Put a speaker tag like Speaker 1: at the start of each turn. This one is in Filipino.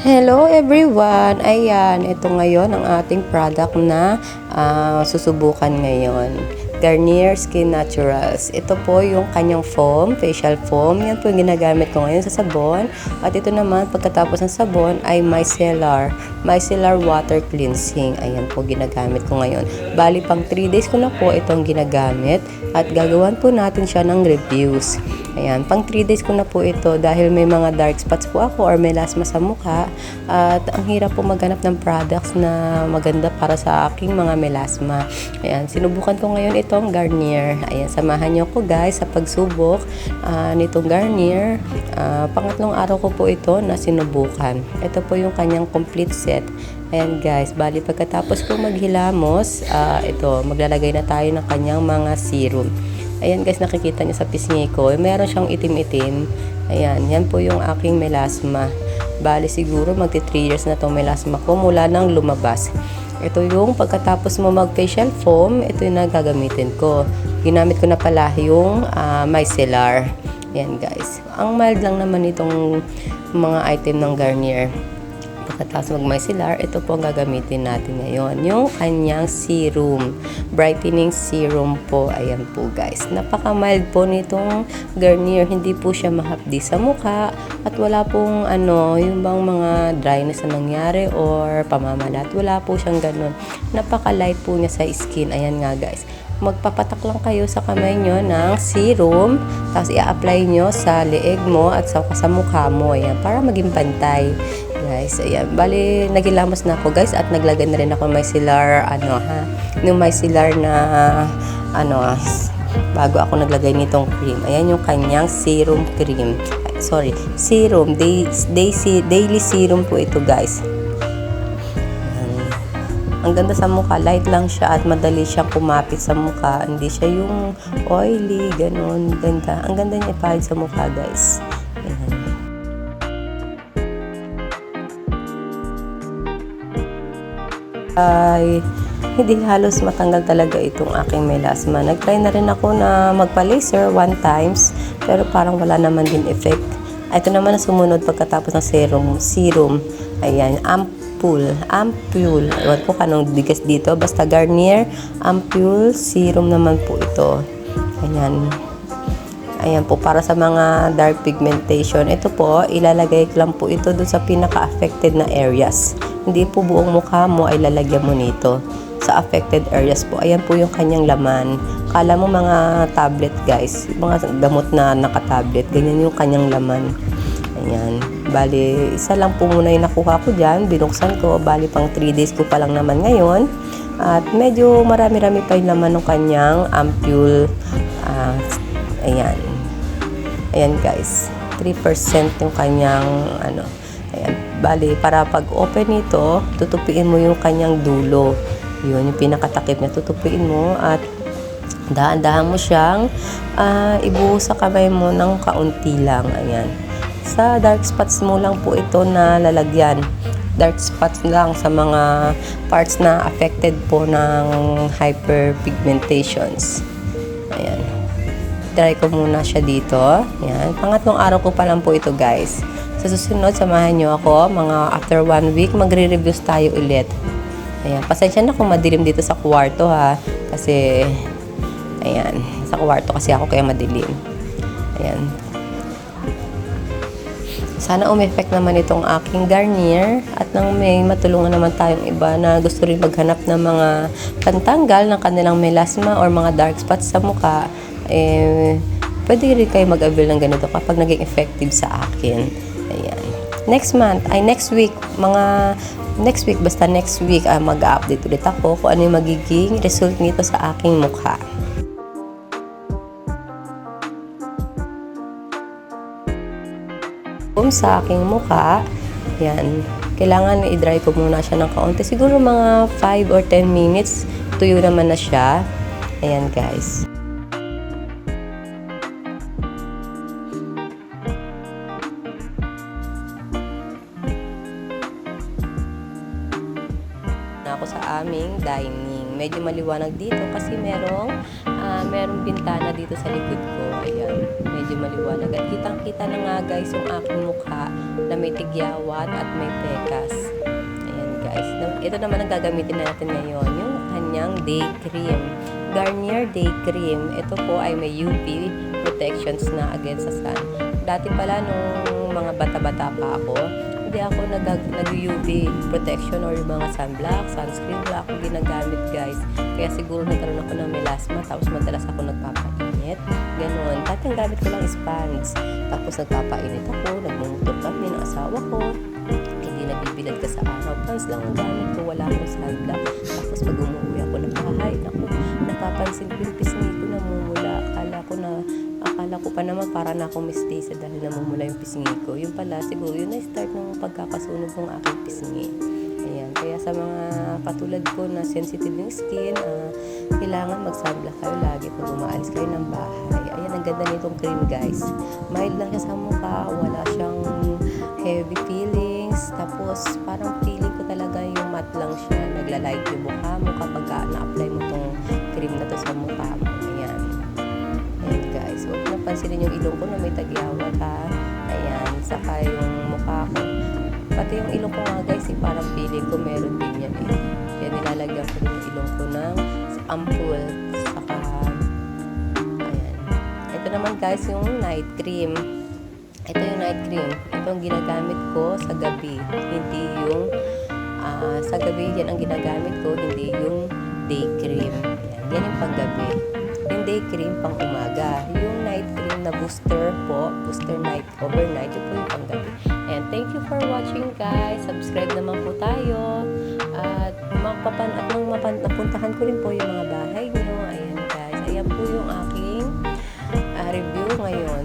Speaker 1: Hello everyone! Ayan, ito ngayon ang ating product na susubukan ngayon. Garnier Skin Naturals. Ito po yung kanyang foam, facial foam. Yan po yung ginagamit ko ngayon sa sabon. At ito naman, pagkatapos ng sabon ay micellar water cleansing. Ayan po ginagamit ko ngayon. Bali pang 3 days ko na po itong ginagamit at gagawan po natin siya ng reviews. Ayan, pang 3 days ko na po ito dahil may mga dark spots po ako or melasma sa mukha at ang hirap po maghanap ng products na maganda para sa aking mga melasma. Ayan, sinubukan ko ngayon itong Garnier. Ayan, samahan niyo ko guys sa pagsubok nitong Garnier. Pangatlong araw ko po ito na sinubukan. Ito po yung kanyang complete set. Ayan guys, bali pagkatapos ko maghilamos, ito, maglalagay na tayo ng kanyang mga serum. Ayan guys, nakikita niyo sa pisngi ko, meron siyang itim-itim. Ayan, yan po yung aking melasma. Bali siguro magti 3 years na tong melasma ko mula nang lumabas. Ito yung pagkatapos mo mag facial foam, ito yung nagagamitin ko. Ginamit ko na pala yung micellar. Ayan guys, ang mild lang naman itong mga item ng Garnier. Pagkatapos mag-micellar, ito po ang gagamitin natin ngayon. Yung kanyang serum. Brightening serum po. Ayan po guys. Napaka-mild po nitong Garnier. Hindi po siya mahapdi sa mukha. At wala pong yung bang mga dryness na nangyari or pamamalat. Wala po siyang ganun. Napaka-light po niya sa skin. Ayan nga guys. Magpapatak lang kayo sa kamay nyo ng serum. Tapos i-apply nyo sa leeg mo at sa mukha mo. Ayan. Para maging pantay. Guys, ayan. Bali, naghilamos na ako guys at naglagay na rin ako ng micellar, yung micellar na, bago ako naglagay nitong cream. Ayan yung kanyang serum cream. Sorry, serum. Daily serum po ito guys. Ayan. Ang ganda sa mukha, light lang siya at madali siyang kumapit sa mukha. Hindi siya yung oily, ganun. Ganda. Ang ganda niya ipahid sa mukha guys. Ayan. Ay hindi halos matanggal talaga itong aking melasma. Nag-try na rin ako na magpa-laser 1 times pero parang wala naman din effect. Ito naman na sumunod pagkatapos ng serum. Ayan, ampule. Ewan ko kanong bigas dito. Basta Garnier ampule serum naman po ito. Ayan po, para sa mga dark pigmentation. Ito po, ilalagay ko lang po ito dun sa pinaka-affected na areas. Hindi po buong mukha mo ay lalagyan mo nito. Sa affected areas po. Ayan po yung kanyang laman. Kala mo mga tablet guys. Mga gamot na naka-tablet. Ganyan yung kanyang laman. Ayan. Bali, isa lang po muna yung nakuha ko dyan. Binuksan ko. Bali, pang 3 days ko pa lang naman ngayon. At medyo marami-rami pa yung laman ng kanyang ampule. Ayan. Ayan guys. 3% yung kanyang Ayan. Bali, para pag open nito, tutupiin mo yung kanyang dulo. Yun, yung pinakatakip niya. Tutupiin mo at dahan-dahan mo siyang ibuhos sa kamay mo ng kaunti lang. Ayan. Sa dark spots mo lang po ito na lalagyan. Dark spots lang sa mga parts na affected po ng hyperpigmentations. Ayan. Try ko muna siya dito. Ayan. Pangatlong araw ko pa lang po ito guys. Sa susunod, samahan nyo ako. Mga after 1 week, magre-reviews tayo ulit. Ayan. Pasensya na kung madilim dito sa kwarto ha. Kasi, ayan. Sa kwarto kasi ako kaya madilim. Ayan. Sana umeffect naman itong aking Garnier. At nang may matulungan naman tayong iba na gusto rin maghanap ng mga pantanggal ng kanilang melasma or mga dark spots sa mukha. Pwede rin kayo mag-avail ng ganito kapag naging effective sa akin. Ayan. Next week, basta next week, mag-update ulit ako kung ano yung magiging result nito sa aking mukha. Sa aking mukha, ayan, kailangan i-dry ko muna siya ng kaunti. Siguro mga 5 or 10 minutes, tuyo naman na siya. Ayan guys. Ako sa aming dining. Medyo maliwanag dito kasi merong naman, merong bintana dito sa likod ko. Ayan, medyo maliwanag. At kitang-kita na nga guys yung aking mukha na may tigyawat at may pekas. Ayan guys. Ito naman ang gagamitin natin ngayon, yung kanyang day cream. Garnier Day Cream. Ito po ay may UV protections na against sa sun. Dati pala nung mga bata-bata pa ako, hindi ako nag-UV protection or yung mga sunblock, sunscreen wala ako ginagamit guys. Kaya siguro nagkaroon ako ng melasma, tapos madalas ako nagpapainit. Ganon. Dati ang gamit ko lang is pants. Tapos nagpapainit ako, nagmumotor kami ng asawa ko. Hindi nabibilad ka sa araw. Pants lang ang gamit ko, wala akong sunblock. Tapos pag umuwi ako ng bahay, napapansin ko yung pisngi ko namumula. Akala ko pa naman para na akong mistisa dahil namumula yung pisngi ko. Yung pala, siguro yun na-start ng pagkakasunog ng aking pisngi. Ayan. Kaya sa mga patulad ko na sensitive yung skin, kailangan mag-sunblock kayo lagi pag umaalis kayo ng bahay. Ayan, ang ganda nitong cream guys. Mild lang siya sa mukha, wala siyang heavy feelings. Tapos parang feeling ko talaga yung matte lang siya. Naglalight yung mukha mo kapag na-apply mo tong cream na to sa mukha mo. Ayan. Ayan guys. Huwag na pansinin yung ilong ko na may tagyawat ha. Ayan. Saka yung mukha ko. Pati yung ilong ko nga guys, parang feeling ko meron din yan eh. Kaya nilalagyan ko yung ilong ko ng ampul. Saka, ayan. Ito naman guys yung night cream. Ito yung night cream. Ito ang ginagamit ko sa gabi. Hindi yung, sa gabi yan ang ginagamit ko, hindi yung day cream. Yan yung panggabi. Yung day cream pang umaga. Yung night cream na booster po, booster night, overnight, yun po yung panggabi. And thank you for watching guys. Subscribe naman po tayo. At napuntahan ko rin po yung mga bahay nyo. Ayan guys. Ayan po yung aking review ngayon